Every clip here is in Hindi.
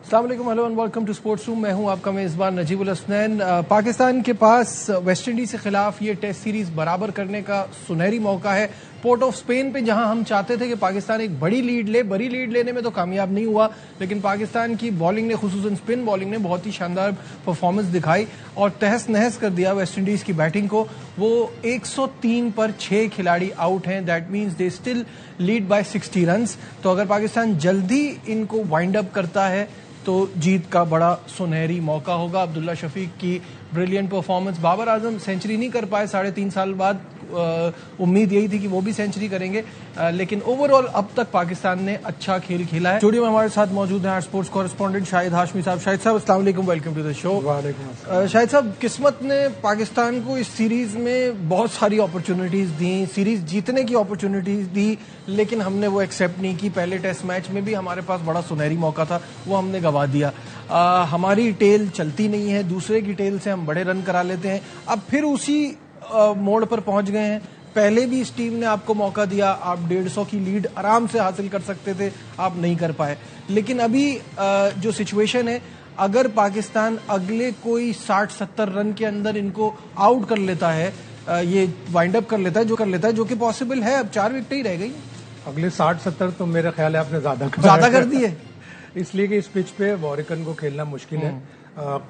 अस्सलाम वालेकुम, hello and welcome to sports room. मैं हूं आपका मेजबान नजीबुल हसनैन। पाकिस्तान के पास वेस्ट इंडीज के खिलाफ ये टेस्ट सीरीज बराबर करने का सुनहरी मौका है। पोर्ट ऑफ स्पेन पे जहां हम चाहते थे कि पाकिस्तान एक बड़ी लीड लेने में तो कामयाब नहीं हुआ, लेकिन पाकिस्तान की बॉलिंग ने, खुसूसन स्पिन बॉलिंग ने बहुत ही शानदार परफॉर्मेंस दिखाई और तहस नहस कर दिया वेस्ट इंडीज की बैटिंग को। वो 103 पर 6 खिलाड़ी आउट हैं। That means they still lead by 60 runs. तो अगर पाकिस्तान जल्दी इनको वाइंड अप करता है तो जीत का बड़ा सुनहरी मौका होगा। अब्दुल्ला शफीक की brilliant performance, Babar Azam century नहीं कर पाए 3.5 साल बाद, उम्मीद यही थी कि वो भी सेंचुरी करेंगे, लेकिन ओवरऑल अब तक पाकिस्तान ने अच्छा खेल खेला है। स्टूडियो में हमारे साथ मौजूद हैं स्पोर्ट्स कॉरेस्पॉन्डेंट शाहिद हाशमी साहब। शाहिद साहब अस्सलाम वालेकुम, वेलकम टू द शो। वालेकुम। शाहिद साहब, किस्मत ने पाकिस्तान को इस सीरीज में बहुत सारी अपॉर्चुनिटीज दी, सीरीज जीतने की अपॉर्चुनिटीज दी, लेकिन हमने वो एक्सेप्ट नहीं की। पहले टेस्ट मैच में भी हमारे पास बड़ा सुनहरी मौका था, वो हमने गवा दिया। हमारी टेल चलती नहीं है, दूसरे की टेल से हम बड़े रन करा लेते हैं। अब फिर उसी मोड़ पर पहुंच गए हैं। पहले भी इस टीम ने आपको मौका दिया, आप 150 की लीड आराम से हासिल कर सकते थे, आप नहीं कर पाए। लेकिन अभी जो सिचुएशन है, अगर पाकिस्तान अगले कोई 60-70 रन के अंदर इनको आउट कर लेता है, ये वाइंड अप कर लेता है, जो कि पॉसिबल है। अब 4 विकेट ही रह गई। अगले 60-70 तो मेरे ख्याल है आपने ज्यादा कर दिए इसलिए कि इस पिच पे वॉरिकन को खेलना मुश्किल है।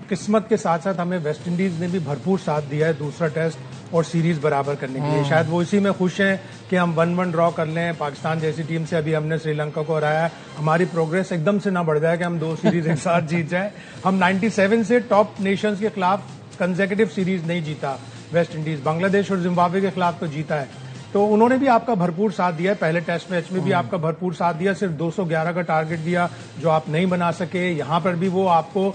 किस्मत के साथ साथ हमें वेस्ट इंडीज ने भी भरपूर साथ दिया है दूसरा टेस्ट और सीरीज बराबर करने के लिए। शायद वो इसी में खुश हैं कि हम 1-1 ड्रॉ कर लें पाकिस्तान जैसी टीम से। अभी हमने श्रीलंका को हराया है, हमारी प्रोग्रेस एकदम से ना बढ़ जाए कि हम 2 सीरीज एक साथ जीत जाए। हम 97 से टॉप नेशंस के खिलाफ कंसेक्यूटिव सीरीज नहीं जीता वेस्ट इंडीज, बांग्लादेश और जिम्बाब्वे के खिलाफ तो जीता है। तो उन्होंने भी आपका भरपूर साथ दिया है। पहले टेस्ट मैच में भी आपका भरपूर साथ दिया, सिर्फ 211 का टारगेट दिया जो आप नहीं बना सके। यहाँ पर भी वो आपको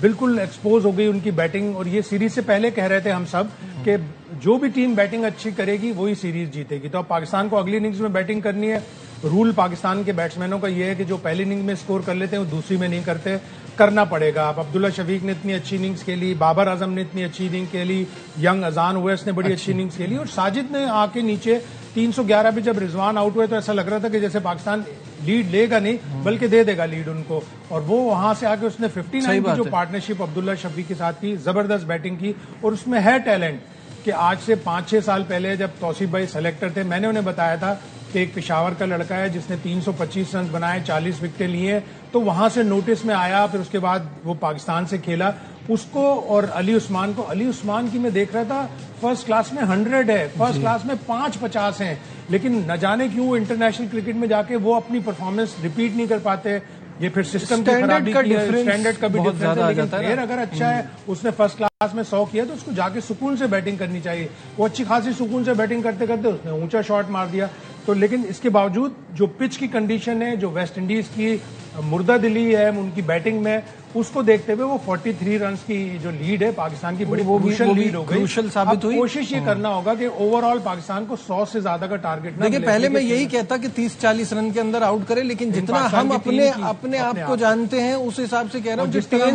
बिल्कुल एक्सपोज हो गई उनकी बैटिंग। और ये सीरीज से पहले कह रहे थे हम सब कि जो भी टीम बैटिंग अच्छी करेगी वही सीरीज जीतेगी। तो अब पाकिस्तान को अगली इनिंग्स में बैटिंग करनी है। रूल पाकिस्तान के बैट्समैनों का ये है कि जो पहली इनिंग में स्कोर कर लेते हैं वो दूसरी में नहीं करते, करना पड़ेगा। अब अब्दुल्ला शफीक ने इतनी अच्छी इनिंग्स खेली, बाबर आजम ने इतनी अच्छी इनिंग खेली, यंग अजान ओवैस ने बड़ी अच्छी इनिंग्स खेली और साजिद ने आके नीचे 311 पे जब रिजवान आउट हुए तो ऐसा लग रहा था कि जैसे पाकिस्तान लीड लेगा नहीं बल्कि दे देगा लीड उनको। और वो वहां से आके उसने 59 की जो पार्टनरशिप अब्दुल्ला शफीक के साथ की, जबरदस्त बैटिंग की। और उसमें है टैलेंट कि आज से 5-6 साल पहले जब तौसीफ भाई सेलेक्टर थे, मैंने उन्हें बताया था कि एक पेशावर का लड़का है जिसने 325 रन बनाए, 40 विकेटें लिए। तो वहां से नोटिस में आया, फिर उसके बाद वो पाकिस्तान से खेला उसको। और अली उस्मान की मैं देख रहा था, फर्स्ट क्लास में 100 है, फर्स्ट क्लास में 550 हैं, लेकिन न जाने क्यों इंटरनेशनल क्रिकेट में जाके वो अपनी परफॉर्मेंस रिपीट नहीं कर पाते। ये फिर सिस्टम की खराबी की है, स्टैंडर्ड का भी डिफरेंस है। लेकिन प्लेयर अगर अच्छा है, उसने फर्स्ट क्लास में 100 किया तो उसको जाके सुकून से बैटिंग करनी चाहिए। वो अच्छी खासी सुकून से बैटिंग करते करते उसने ऊंचा शॉट मार दिया। तो लेकिन इसके बावजूद जो पिच की कंडीशन है, जो वेस्ट इंडीज की मुर्दा दिली है उनकी बैटिंग में, उसको देखते हुए वो 43 रन की जो लीड है पाकिस्तान की, बड़ी क्रूशियल लीड हो गई, क्रूशियल साबित हुई। कोशिश ये करना होगा कि ओवरऑल पाकिस्तान को 100 से ज्यादा का टारगेट ना। देखिए, पहले मैं यही कहता कि 30-40 रन के अंदर आउट करे, लेकिन जितना हम अपने आप को जानते हैं उस हिसाब से कह रहा हूँ, जिस तरह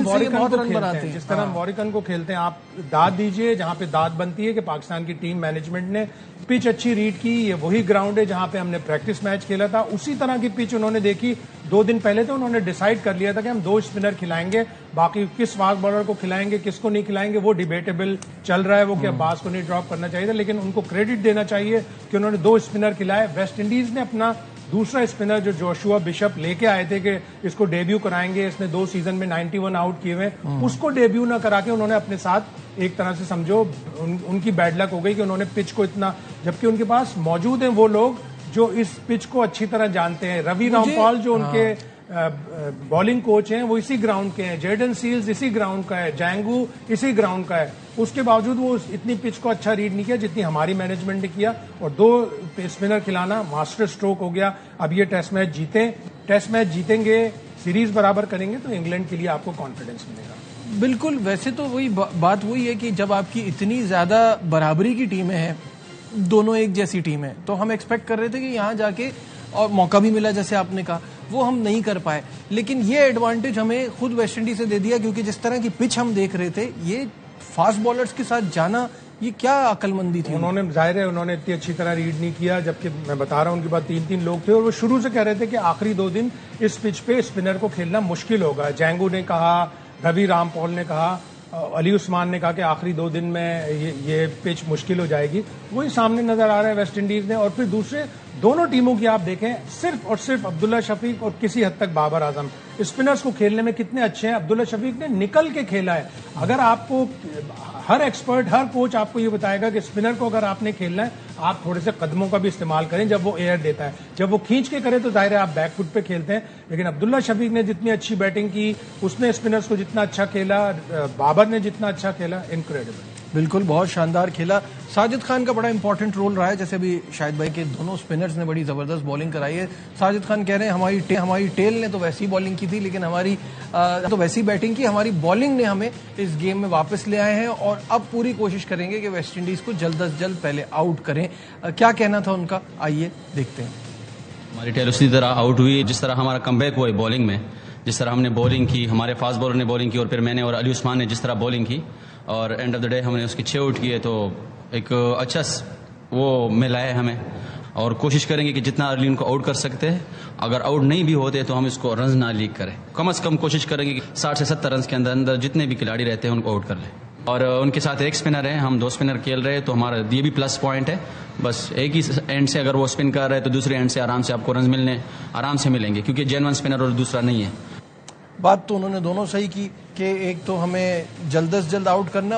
हम वॉरिकन को खेलते हैं, आप दाद दीजिए जहां पे दाद बनती है कि पाकिस्तान की टीम मैनेजमेंट ने पिच अच्छी रीड की। ये वही ग्राउंड है जहां पे हमने प्रैक्टिस मैच खेला था, उसी तरह की पिच उन्होंने देखी। 2 दिन पहले तो उन्होंने डिसाइड कर लिया था कि हम 2 स्पिनर खिलाएंगे, बाकी किस फास्ट बॉलर को खिलाएंगे किसको नहीं खिलाएंगे वो डिबेटेबल चल रहा है। वो कि अब्बास को नहीं ड्रॉप करना चाहिए था, लेकिन उनको क्रेडिट देना चाहिए कि उन्होंने 2 स्पिनर खिलाए। वेस्ट इंडीज ने अपना दूसरा स्पिनर जो जोशुआ बिशप लेके आए थे कि इसको डेब्यू कराएंगे, इसने 2 सीजन में 91 आउट किए हुए, उसको डेब्यू ना करा के उन्होंने अपने साथ एक तरह से समझो उनकी बैड लक हो गई कि उन्होंने पिच को इतना, जबकि उनके पास मौजूद हैं वो लोग जो इस पिच को अच्छी तरह जानते हैं। रवि रामपाल जो उनके बॉलिंग कोच हैं वो इसी ग्राउंड के हैं, जेडन सील्स इसी ग्राउंड का है, जैंगू इसी ग्राउंड का है। उसके बावजूद वो इतनी पिच को अच्छा रीड नहीं किया जितनी हमारी मैनेजमेंट ने किया। और 2 स्पिनर खिलाना मास्टर स्ट्रोक हो गया। अब ये टेस्ट मैच जीतेंगे, सीरीज बराबर करेंगे तो इंग्लैंड के लिए आपको कॉन्फिडेंस मिलेगा। बिल्कुल, वैसे तो वही बात वही है कि जब आपकी इतनी ज्यादा बराबरी की टीमें हैं, दोनों एक जैसी टीम है, तो हम एक्सपेक्ट कर रहे थे कि यहाँ जाके, और मौका भी मिला जैसे आपने कहा, वो हम नहीं कर पाए। लेकिन ये एडवांटेज हमें खुद वेस्ट इंडीज से दे दिया, क्योंकि जिस तरह की पिच हम देख रहे थे, ये फास्ट बॉलर्स के साथ जाना ये क्या अकलमंदी थी? उन्होंने जाहिर है उन्होंने इतनी अच्छी तरह रीड नहीं किया, जबकि मैं बता रहा हूं उनके पास 3-3 लोग थे और वो शुरू से कह रहे थे कि आखिरी 2 दिन इस पिच पे स्पिनर को खेलना मुश्किल होगा। जैंगू ने कहा, रवि रामपॉल ने कहा, अली उस्मान ने कहा कि आखिरी 2 दिन में ये पिच मुश्किल हो जाएगी। वही सामने नजर आ रहा है वेस्ट इंडीज ने। और फिर दूसरे दोनों टीमों की आप देखें, सिर्फ और सिर्फ अब्दुल्ला शफीक और किसी हद तक बाबर आजम स्पिनर्स को खेलने में कितने अच्छे हैं। अब्दुल्ला शफीक ने निकल के खेला है। अगर आपको हर एक्सपर्ट, हर कोच आपको ये बताएगा कि स्पिनर को अगर आपने खेलना है, आप थोड़े से कदमों का भी इस्तेमाल करें जब वो एयर देता है। जब वो खींच के करे तो जाहिर है आप बैकफुट पे खेलते हैं। लेकिन अब्दुल्ला शफीक ने जितनी अच्छी बैटिंग की, उसने स्पिनर्स को जितना अच्छा खेला, बाबर ने जितना अच्छा खेला, इनक्रेडिबल। बिल्कुल, बहुत शानदार खेला। साजिद खान का बड़ा इंपॉर्टेंट रोल रहा है। जैसे अभी शाहिद भाई के दोनों स्पिनर्स ने बड़ी जबरदस्त बॉलिंग कराई है। साजिद खान कह रहे हैं हमारी टेल ने तो वैसी बॉलिंग की थी, लेकिन हमारी तो वैसी बैटिंग की, हमारी बॉलिंग ने हमें इस गेम में वापस ले आए हैं और अब पूरी कोशिश करेंगे कि वेस्ट इंडीज को जल्द अज जल्द पहले आउट करें। क्या कहना था उनका, आइए देखते हैं। हमारी टेल उसी तरह आउट हुई जिस तरह हमारा कमबैक हुआ है बॉलिंग में। जिस तरह हमने बॉलिंग की, हमारे फास्ट बॉलर ने बॉलिंग की और फिर मैंने और अली उस्मान ने जिस तरह बॉलिंग की और एंड ऑफ द डे हमने उसकी 6 आउट किए, तो एक अच्छा वो मिला है हमें। और कोशिश करेंगे कि जितना अर्ली उनको आउट कर सकते हैं। अगर आउट नहीं भी होते तो हम इसको रन ना लीक करें। कम से कम कोशिश करेंगे कि 60 से 70 रन के अंदर अंदर जितने भी खिलाड़ी रहते हैं उनको आउट कर लें। और उनके साथ एक स्पिनर है, हम 2 स्पिनर खेल रहे हैं, तो हमारा ये भी प्लस पॉइंट है। बस एक ही एंड से अगर वो स्पिन कर रहे हैं तो दूसरे एंड से आराम से आपको रन आराम से मिलेंगे, क्योंकि जेन्युइन स्पिनर और दूसरा नहीं है। बात तो उन्होंने दोनों सही की कि एक तो हमें जल्द से जल्द आउट करना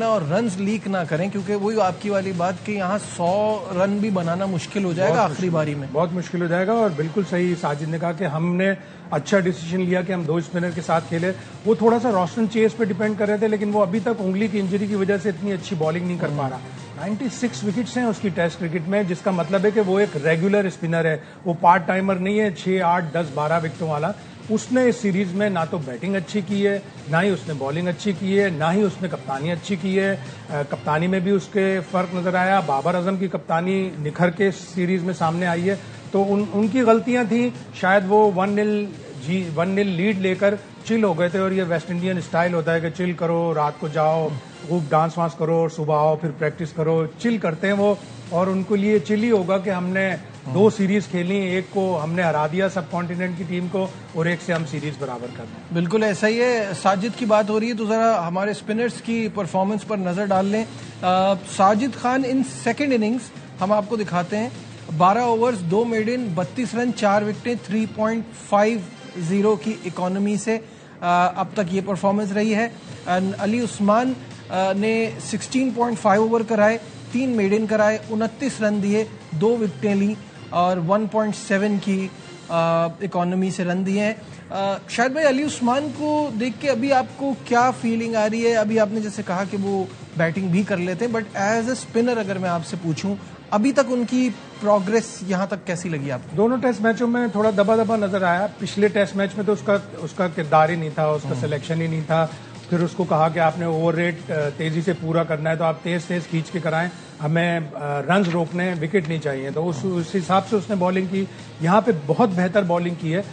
और रन्स लीक ना करें, क्योंकि वही आपकी वाली बात कि यहाँ 100 रन भी बनाना मुश्किल हो जाएगा आखिरी बारी में। बहुत मुश्किल हो जाएगा। और बिल्कुल सही साजिद ने कहा कि हमने अच्छा डिसीजन लिया कि हम 2 स्पिनर के साथ खेले। वो थोड़ा सा रोस्टन चेस पे डिपेंड कर रहे थे, लेकिन वो अभी तक उंगली की इंजरी की वजह से इतनी अच्छी बॉलिंग नहीं कर पा रहा। 96 विकेट्स हैं उसकी टेस्ट क्रिकेट में, जिसका मतलब है कि वो एक रेगुलर स्पिनर है, वो पार्ट टाइमर नहीं है 6, 8, 10, 12 विकेटों वाला। उसने इस सीरीज में ना तो बैटिंग अच्छी की है, ना ही उसने बॉलिंग अच्छी की है, ना ही उसने कप्तानी अच्छी की है। कप्तानी में भी उसके फर्क नजर आया। बाबर आजम की कप्तानी निखर के सीरीज में सामने आई है, तो उनकी गलतियां थी। शायद वो 1-0 लीड लेकर चिल हो गए थे। और ये वेस्ट इंडियन स्टाइल होता है कि चिल करो, रात को जाओ, खूब डांस वांस करो, और सुबह आओ, फिर प्रैक्टिस करो। चिल करते हैं वो, और उनको लिए चिल ही होगा कि हमने 2 सीरीज खेली, एक को हमने हरा दिया सब कॉन्टिनेंट की टीम को, और एक से हम सीरीज बराबर कर दें। बिल्कुल ऐसा ही है। साजिद की बात हो रही है तो जरा हमारे स्पिनर्स की परफॉर्मेंस पर नजर डाल लें। Sajid Khan in second innings हम आपको दिखाते हैं। 12 ओवर्स, 2 मेडन, 32 रन, 4 विकेटें, 3.50 की इकोनॉमी से अब तक ये परफॉर्मेंस रही है। अली उस्मान ने 16.5 ओवर कराए, 3 मेडन कराए, 29 रन दिए, 2 विकेटें ली और 1.7 की इकोनॉमी से रन दिए हैं। शायद भाई, अली उस्मान को देख के अभी आपको क्या फीलिंग आ रही है? अभी आपने जैसे कहा कि वो बैटिंग भी कर लेते हैं, बट एज ए स्पिनर अगर मैं आपसे पूछूं, अभी तक उनकी प्रोग्रेस यहां तक कैसी लगी आपको? दोनों टेस्ट मैचों में थोड़ा दबा नजर आया। पिछले टेस्ट मैच में तो उसका किरदार ही नहीं था, उसका सिलेक्शन ही नहीं था। फिर उसको कहा कि आपने ओवर रेट तेजी से पूरा करना है, तो आप तेज खींच के कराएं, हमें रन्स रोकने, विकेट नहीं चाहिए। तो उस हिसाब से उसने बॉलिंग की। यहाँ पे बहुत बेहतर बॉलिंग की है।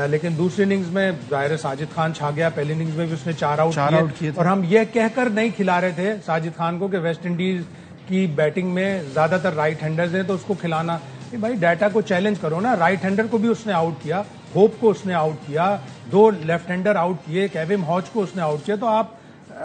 लेकिन दूसरी इनिंग्स में जाहिर साजिद खान छा गया। पहली इनिंग्स में भी उसने 4 आउट किए। और हम ये कहकर नहीं खिला रहे थे साजिद खान को कि वेस्ट इंडीज की बैटिंग में ज्यादातर राइट हैंडर्स हैं, तो उसको खिलाना। भाई, डाटा को चैलेंज करो ना। राइट हैंडर को भी उसने आउट किया, होप को उसने आउट किया, 2 लेफ्ट हैंडर आउट किए, केविन हॉज को उसने आउट किया। तो आप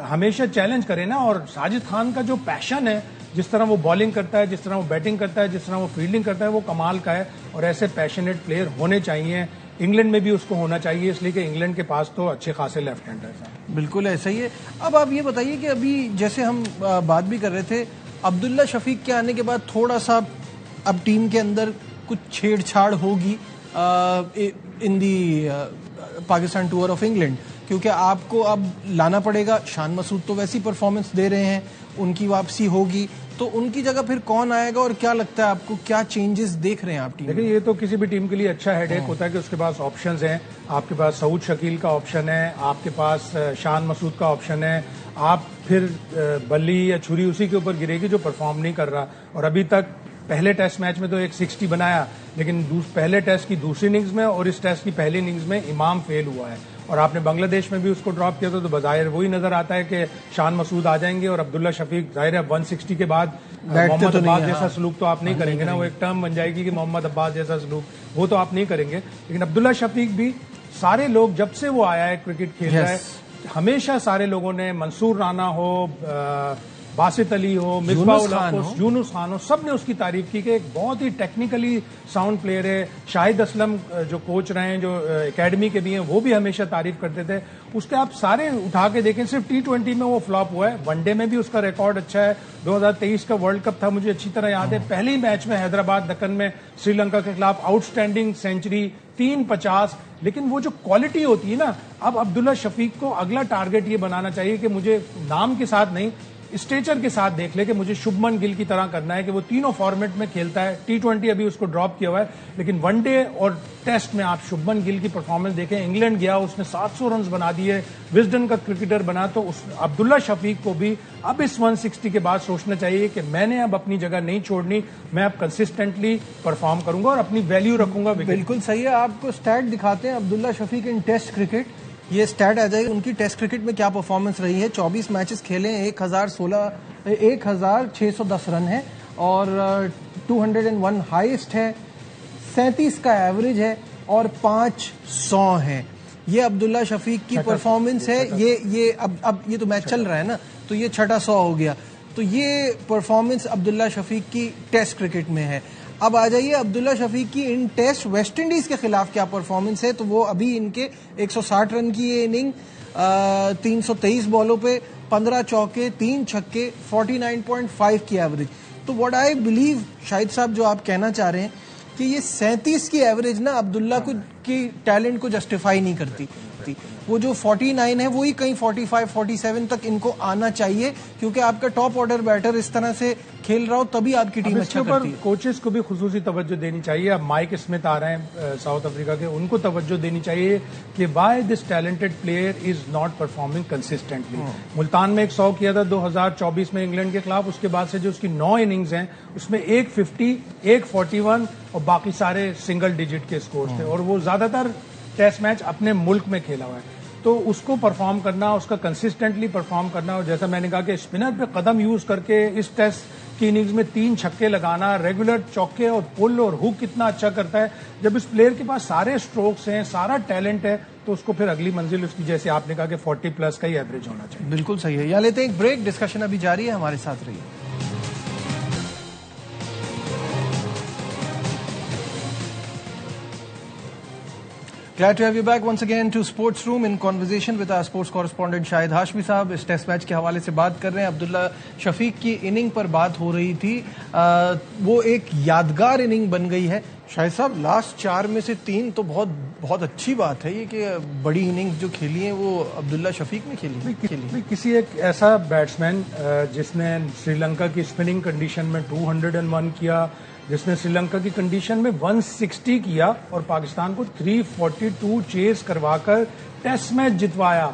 हमेशा चैलेंज करें ना। और साजिद खान का जो पैशन है, जिस तरह वो बॉलिंग करता है, जिस तरह वो बैटिंग करता है, जिस तरह वो फील्डिंग करता है, वो कमाल का है। और ऐसे पैशनेट प्लेयर होने चाहिए। इंग्लैंड में भी उसको होना चाहिए, इसलिए कि इंग्लैंड के पास तो अच्छे खासे लेफ्ट हैंडर्स हैं। बिल्कुल ऐसा ही है। अब आप ये बताइए कि अभी जैसे हम बात भी कर रहे थे, अब्दुल्ला शफीक के आने के बाद थोड़ा सा अब टीम के अंदर कुछ छेड़छाड़ होगी इन दी पाकिस्तान टूर ऑफ इंग्लैंड, क्योंकि आपको अब लाना पड़ेगा। शान मसूद तो वैसी परफॉर्मेंस दे रहे हैं, उनकी वापसी होगी, तो उनकी जगह फिर कौन आएगा? और क्या लगता है आपको, क्या चेंजेस देख रहे हैं आप टीम? देखिए, ये तो किसी भी टीम के लिए अच्छा हेडेक होता है कि उसके पास ऑप्शंस हैं। आपके पास सऊद शकील का ऑप्शन है, आपके पास शान मसूद का ऑप्शन है। आप फिर बल्ली या छुरी उसी के ऊपर गिरेगी जो परफॉर्म नहीं कर रहा। और अभी तक पहले टेस्ट मैच में तो एक 60 बनाया, लेकिन पहले टेस्ट की दूसरी इनिंग्स में और इस टेस्ट की पहली इनिंग्स में इमाम फेल हुआ है। और आपने बांग्लादेश में भी उसको ड्रॉप किया था, तो बजाहिर वही नजर आता है कि शान मसूद आ जाएंगे और अब्दुल्ला शफीक, जाहिर है 160 के बाद मोहम्मद अब्बास जैसा सलूक तो आप नहीं करेंगे ना, वो एक टर्म बन जाएगी कि मोहम्मद अब्बास जैसा सलूक, वो तो आप नहीं करेंगे। लेकिन अब्दुल्ला शफीक भी, सारे लोग जब से वो आया है क्रिकेट खेल रहा है, हमेशा सारे लोगों ने, मंसूर राना हो, बासित अली हो, मिसबाह उल हक हो, यूनुस खान हो, सब ने उसकी तारीफ की कि एक बहुत ही टेक्निकली साउंड प्लेयर है। शाहिद असलम जो कोच रहे हैं, जो एकेडमी के भी हैं, वो भी हमेशा तारीफ करते थे उसके। आप सारे उठा के देखें, सिर्फ T20 में वो फ्लॉप हुआ है, वनडे में भी उसका रिकॉर्ड अच्छा है। 2023 का वर्ल्ड कप था, मुझे अच्छी तरह याद है, पहले ही मैच में हैदराबाद दक्कन में श्रीलंका के खिलाफ आउटस्टैंडिंग सेंचुरी, 350। लेकिन वो जो क्वालिटी होती है ना, अब अब्दुल्ला शफीक को अगला टारगेट ये बनाना चाहिए कि मुझे नाम के साथ नहीं, स्टेचर के साथ देख ले कि मुझे शुभमन गिल की तरह करना है कि वो तीनों फॉर्मेट में खेलता है। T20 अभी उसको ड्रॉप किया हुआ है, लेकिन वनडे और टेस्ट में आप शुभमन गिल की परफॉर्मेंस देखें। इंग्लैंड गया, उसने 700 रन बना दिए, विजडन का क्रिकेटर बना। तो उस अब्दुल्ला शफीक को भी अब इस 160 के बाद सोचना चाहिए कि मैंने अब अपनी जगह नहीं छोड़नी, मैं अब कंसिस्टेंटली परफॉर्म करूंगा और अपनी वैल्यू रखूंगा। बिल्कुल सही है। आपको स्टैट दिखाते हैं अब्दुल्ला शफीक इन टेस्ट क्रिकेट, ये स्टैट आ जाएगी उनकी टेस्ट क्रिकेट में क्या परफॉर्मेंस रही है। 24 मैचेस खेले, 1610 रन है और 201 हाईएस्ट है, 37 का एवरेज है और 500 है। ये अब्दुल्ला शफीक की परफॉर्मेंस है। ये अब ये तो मैच चल रहा है ना, तो ये छठा 100 हो गया। तो ये परफॉर्मेंस अब्दुल्ला शफीक की टेस्ट क्रिकेट में है। अब आ जाइए अब्दुल्ला शफीक की इन टेस्ट वेस्ट इंडीज के खिलाफ क्या परफॉर्मेंस है। तो वो अभी इनके 160 रन की ये इनिंग, 323 बॉलों पे 15 चौके, 3 छक्के, 49.5 की एवरेज। तो व्हाट आई बिलीव, शाहिद साहब जो आप कहना चाह रहे हैं कि ये 37 की एवरेज ना अब्दुल्ला को की टैलेंट को जस्टिफाई नहीं करती। वो जो 49 है वही कहीं 45, 47 तक इनको आना चाहिए, क्योंकि आपका टॉप ऑर्डर बैटर इस तरह से खेल रहा हो तभी आपकी टीम अच्छा करती है। कोचेस को भी खुसूसी तवज्जो देनी चाहिए। अब माइक स्मिथ आ रहे हैं साउथ अफ्रीका के, उनको तवज्जो देनी चाहिए कि why this talented player is not performing consistently. Multan में 100 किया था 2024 में इंग्लैंड के खिलाफ, उसके बाद से जो उसकी 9 इनिंग्स हैं उसमें 150, 141 और बाकी सारे सिंगल डिजिट के स्कोर थे, और वो ज्यादातर टेस्ट मैच अपने मुल्क में खेला हुआ है। तो उसको परफॉर्म करना, उसका कंसिस्टेंटली परफॉर्म करना, और जैसा मैंने कहा कि स्पिनर पे कदम यूज करके इस टेस्ट की इनिंग्स में 3 छक्के लगाना, रेगुलर चौके और पुल और हुक कितना अच्छा करता है। जब इस प्लेयर के पास सारे स्ट्रोक्स हैं, सारा टैलेंट है, तो उसको फिर अगली मंजिल उसकी, जैसे आपने कहा कि 40 प्लस का ही एवरेज होना चाहिए। बिल्कुल सही है। यहाँ लेते हैं एक ब्रेक, डिस्कशन अभी जारी है, हमारे साथ रहिए। Glad to have you back once again to Sports Room in conversation with our sports correspondent Shahid Hashmi साहब। इस टेस्ट मैच के हवाले से बात कर रहे हैं। अब्दुल्ला शफीक की इनिंग पर बात हो रही थी। वो एक यादगार इनिंग बन गई है। शाहिद साहब, लास्ट 4 में से 3 तो बहुत अच्छी बात है ये कि बड़ी इनिंग जो खेली है वो अब्दुल्ला शफीक ने खेली। किसी एक ऐसा बैट्समैन जिसने श्रीलंका की स्पिनिंग कंडीशन में 201 किया, जिसने श्रीलंका की कंडीशन में 160 किया और पाकिस्तान को 342 चेज करवाकर टेस्ट मैच जितवाया।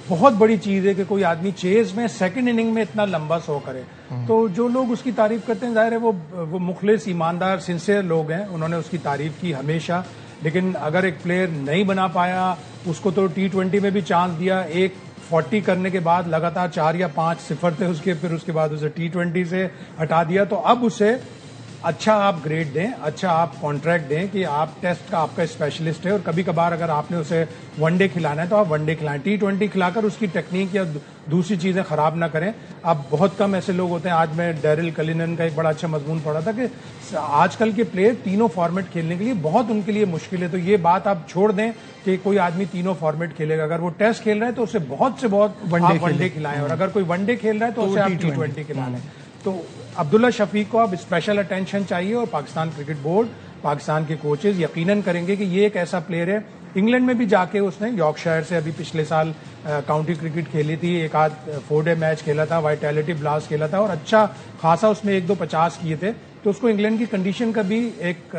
बहुत बड़ी चीज है कि कोई आदमी चेज में सेकंड इनिंग में इतना लंबा 100 करे। तो जो लोग उसकी तारीफ करते हैं, जाहिर है वो मुखलिस, ईमानदार, सिंसियर लोग हैं, उन्होंने उसकी तारीफ की हमेशा। लेकिन अगर एक प्लेयर नहीं बना पाया, उसको तो T20 में भी चांस दिया, 140 करने के बाद लगातार 4 या 5 सिफर थे उसके, फिर उसके बाद उसे T20 से हटा दिया। तो अब उसे अच्छा आप ग्रेड दें, अच्छा आप कॉन्ट्रैक्ट दें कि आप टेस्ट का आपका स्पेशलिस्ट है, और कभी कभार अगर आपने उसे वनडे खिलाना है तो आप वनडे खिलाएं। T20 खिलाकर उसकी टेक्निक या दूसरी चीजें खराब ना करें। अब बहुत कम ऐसे लोग होते हैं। आज मैं डेरिल कलिनन का एक बड़ा अच्छा मजमून पढ़ा था कि आजकल के प्लेयर तीनों फॉर्मेट खेलने के लिए बहुत उनके लिए मुश्किल है। तो ये बात आप छोड़ दें कि कोई आदमी तीनों फॉर्मेट खेलेगा। अगर वो टेस्ट खेल रहा है तो उसे बहुत से बहुत वनडे खिलाएं, और अगर कोई वनडे खेल रहा है तो उसे आप T20 खिलाएं। तो अब्दुल्ला शफीक को अब स्पेशल अटेंशन चाहिए, और पाकिस्तान क्रिकेट बोर्ड, पाकिस्तान के कोचेज यकीनन करेंगे कि ये एक ऐसा प्लेयर है। इंग्लैंड में भी जाके उसने यॉर्कशायर से अभी पिछले साल काउंटी क्रिकेट खेली थी, एक आध 4-डे मैच खेला था, वाइटैलिटी ब्लास्ट खेला था, और अच्छा खासा उसमें 1-2 50 किए थे। तो उसको इंग्लैंड की कंडीशन का भी एक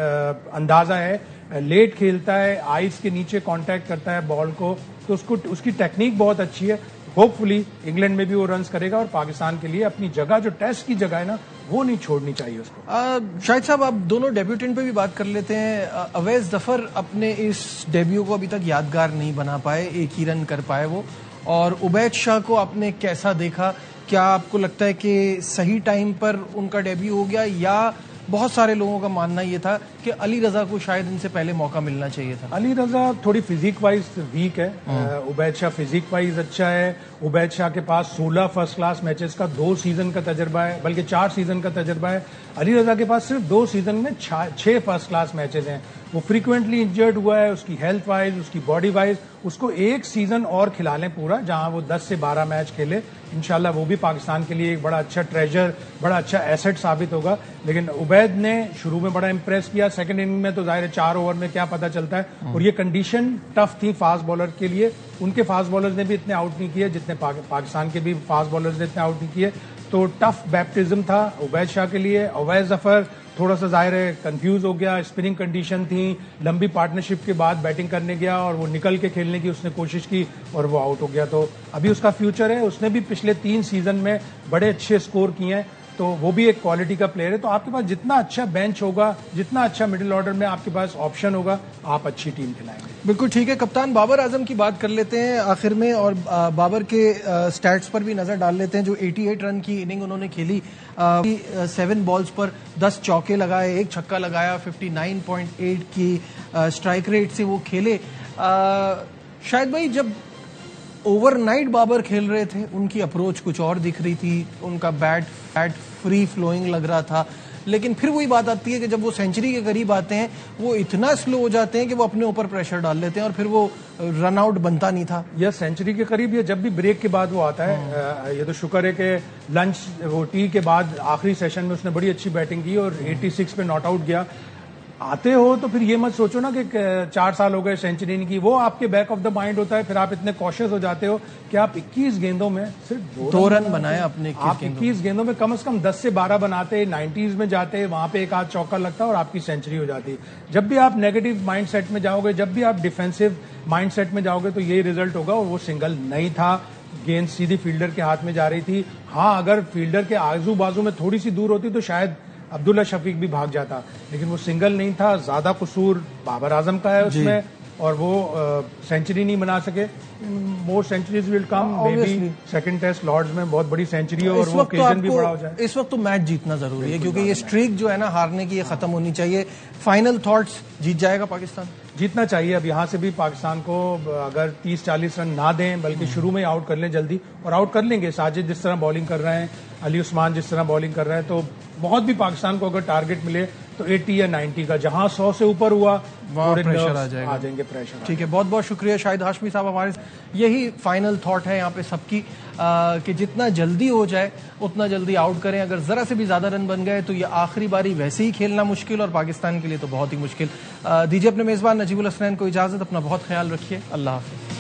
अंदाजा है। लेट खेलता है, आइस के नीचे कांटेक्ट करता है बॉल को, तो उसकी टेक्निक बहुत अच्छी है। होपफुली इंग्लैंड में भी वो रन्स करेगा और पाकिस्तान के लिए अपनी जगह, जो टेस्ट की जगह है ना, वो नहीं छोड़नी चाहिए उसको। शाहिद साहब, आप दोनों डेब्यूटेंट पे भी बात कर लेते हैं। अवैस जफर अपने इस डेब्यू को अभी तक यादगार नहीं बना पाए, एक ही रन कर पाए वो, और उबैद शाह को आपने कैसा देखा? क्या आपको लगता है कि सही टाइम पर उनका डेब्यू हो गया, या बहुत सारे लोगों का मानना ये था कि अली रजा को शायद इनसे पहले मौका मिलना चाहिए था? अली रजा थोड़ी फिजिक वाइज वीक है, उबैद शाह फिजिक वाइज अच्छा है। उबैद शाह के पास 16 फर्स्ट क्लास मैचेस का 2 सीजन का तजर्बा है, बल्कि 4 सीजन का तजर्बा है। अली रजा के पास सिर्फ 2 सीजन में 6 फर्स्ट क्लास मैचेस हैं। वो फ्रीक्वेंटली इंजर्ड हुआ है, उसकी हेल्थ वाइज, उसकी बॉडी वाइज। उसको एक सीजन और खिला लें पूरा, जहां वो 10 से 12 मैच खेले, इंशाल्लाह वो भी पाकिस्तान के लिए एक बड़ा अच्छा ट्रेजर, बड़ा अच्छा एसेट साबित होगा। लेकिन उबैद ने शुरू में बड़ा इंप्रेस किया, सेकंड इनिंग में तो जाहिर है 4 ओवर में क्या पता चलता है। और ये कंडीशन टफ थी फास्ट बॉलर के लिए, उनके फास्ट बॉलर्स ने भी इतने आउट नहीं किए जितने पाकिस्तान के भी फास्ट बॉलर्स ने इतने आउट नहीं किए। तो टफ बैप्टिज्म था उबैद शाह के लिए। अवैस जफर थोड़ा सा जाहिर है कंफ्यूज हो गया, स्पिनिंग कंडीशन थी, लंबी पार्टनरशिप के बाद बैटिंग करने गया और वो निकल के खेलने की उसने कोशिश की और वो आउट हो गया। तो अभी उसका फ्यूचर है, उसने भी पिछले 3 सीजन में बड़े अच्छे स्कोर किए हैं, तो वो भी एक क्वालिटी का प्लेयर है। तो आपके पास जितना अच्छा बेंच होगा, जितना अच्छा मिडिल ऑर्डर में आपके पास ऑप्शन होगा, आप अच्छी टीम खिलाएंगे। बिल्कुल ठीक है। कप्तान बाबर आजम की बात कर लेते हैं आखिर में, और बाबर के स्टैट्स पर भी नजर डाल लेते हैं। जो 88 रन की इनिंग उन्होंने खेली, 7 बॉल्स पर 10 चौके लगाए, 1 छक्का लगाया, 59.8 की स्ट्राइक रेट से वो खेले। शायद भाई, जब ओवरनाइट बाबर खेल रहे थे, उनकी अप्रोच कुछ और दिख रही थी, उनका बैट फ्री फ्लोइंग लग रहा था, लेकिन फिर वही बात आती है कि जब वो सेंचुरी के करीब आते हैं, वो इतना स्लो हो जाते हैं कि वो अपने ऊपर प्रेशर डाल लेते हैं और फिर वो रन आउट बनता नहीं था। यह सेंचुरी के करीब, ये जब भी ब्रेक के बाद वो आता है, ये तो शुक्र है कि लंच वो टी के बाद आखिरी सेशन में उसने बड़ी अच्छी बैटिंग की और 86 पे नॉट आउट गया। आते हो तो फिर ये मत सोचो ना कि 4 साल हो गए सेंचुरी नहीं की, वो आपके बैक ऑफ द माइंड होता है। फिर आप इतने कॉशियस हो जाते हो कि आप 21 गेंदों में सिर्फ 2 रन बनाए अपने। आप 21 गेंदों में कम से कम 10 से 12 बनाते, 90s में जाते, वहां पे एक आध चौका लगता और आपकी सेंचुरी हो जाती। जब भी आप नेगेटिव माइंडसेट में जाओगे, जब भी आप डिफेंसिव माइंडसेट में जाओगे, तो यही रिजल्ट होगा। और वो सिंगल नहीं था, गेंद सीधी फील्डर के हाथ में जा रही थी। हाँ, अगर फील्डर के आजू बाजू में थोड़ी सी दूर होती तो शायद अब्दुल्ला शफीक भी भाग जाता, लेकिन वो सिंगल नहीं था। ज्यादा कसूर बाबर आजम का है उसमें, और वो सेंचुरी नहीं बना सके। More centuries will come, maybe second test Lord's में बहुत बड़ी सेंचुरी हो और वो ओकेजन भी बड़ा हो जाए। इस वक्त तो मैच जीतना जरूरी है, क्योंकि ये स्ट्रीक जो है ना हारने की, ये खत्म होनी चाहिए। फाइनल थॉट्स, जीत जाएगा पाकिस्तान? जीतना चाहिए। अब यहाँ से भी पाकिस्तान को अगर 30-40 रन ना दें, बल्कि शुरू में आउट कर लें जल्दी, और आउट कर लेंगे। साजिद जिस तरह बॉलिंग कर रहे हैं, अली उस्मान जिस तरह बॉलिंग कर रहे हैं, तो बहुत भी पाकिस्तान को अगर टारगेट मिले तो 80 या 90 का, जहां 100 से ऊपर हुआ वहां प्रेशर आ जाएंगे प्रेशर। ठीक है, बहुत बहुत शुक्रिया शाहिद हाशमी साहब। हमारे यही फाइनल थॉट है यहाँ पे सबकी, कि जितना जल्दी हो जाए उतना जल्दी आउट करें। अगर जरा से भी ज्यादा रन बन गए तो ये आखिरी बारी वैसे ही खेलना मुश्किल, और पाकिस्तान के लिए तो बहुत ही मुश्किल। दीजिए अपने मेजबान नजीबुल हसनैन को इजाजत। अपना बहुत ख्याल रखिए। अल्लाह हाफिज।